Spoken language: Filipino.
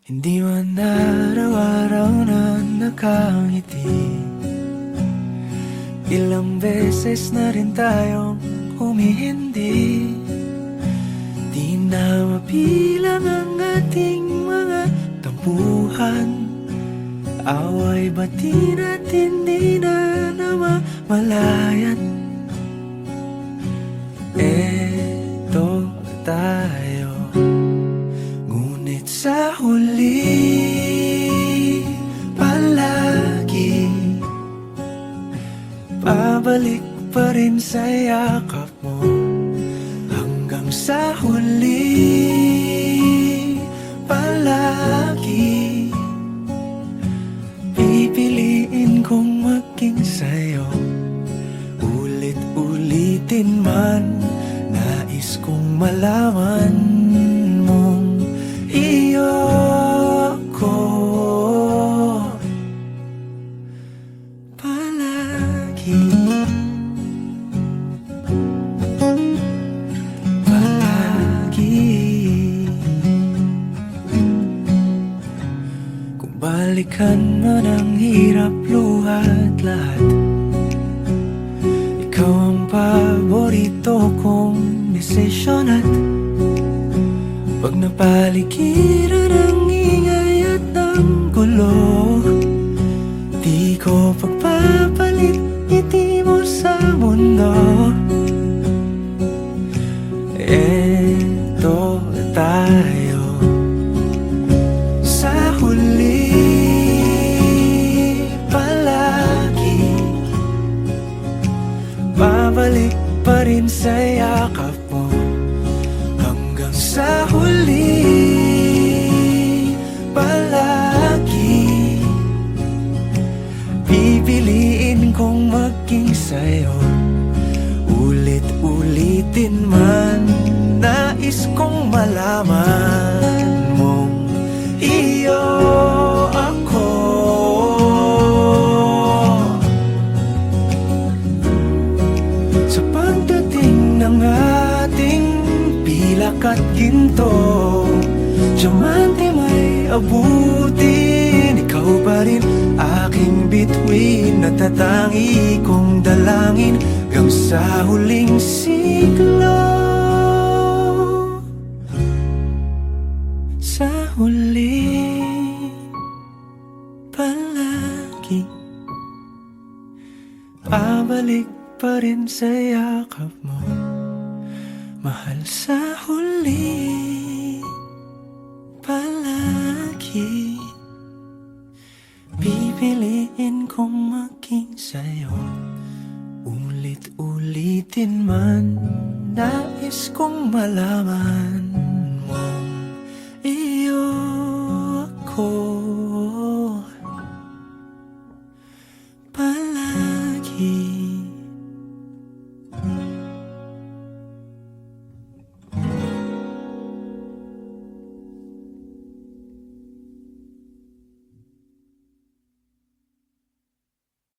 Hindi man araw-araw na nakangiti. Ilang beses na rin tayong humihindi. Di na mapilang ang ating mga tampuhan. Away bati natin di na namamalayan. Eto tayo, ngunit sa huli palagi pabalik pa rin sa yakap mo. Hanggang sa huli palagi pipiliin kong maging sa'yo. Ulit-ulitin man, nais kong malaman mong iyo ko palagi. Kung balikan man ang hirap, luhat lahat, ikaw ang paborito kong desisyon. At pag napaligiran ang ingay at ng gulo, di ko pagpapalit ngiti mo sa mundo. Eto tayo sa huli palagi, babalik pa rin sa yakap mo. Hanggang sa huli palagi pipiliin kong maging sa'yo. Ulit-ulitin man, nais kong malaman mong iyo ako. Sa pagdating ng ating pilak at ginto, diamante may abutin, ikaw pa rin aking bituin. Natatangi kong dalangin hanggang sa huling siglo. Sa huli palagi pabalik pa rin sa yakap mo, mahal. Sa huli palagi pipiliin kong maging sa'yo. Ulit-ulitin man, nais kong malaman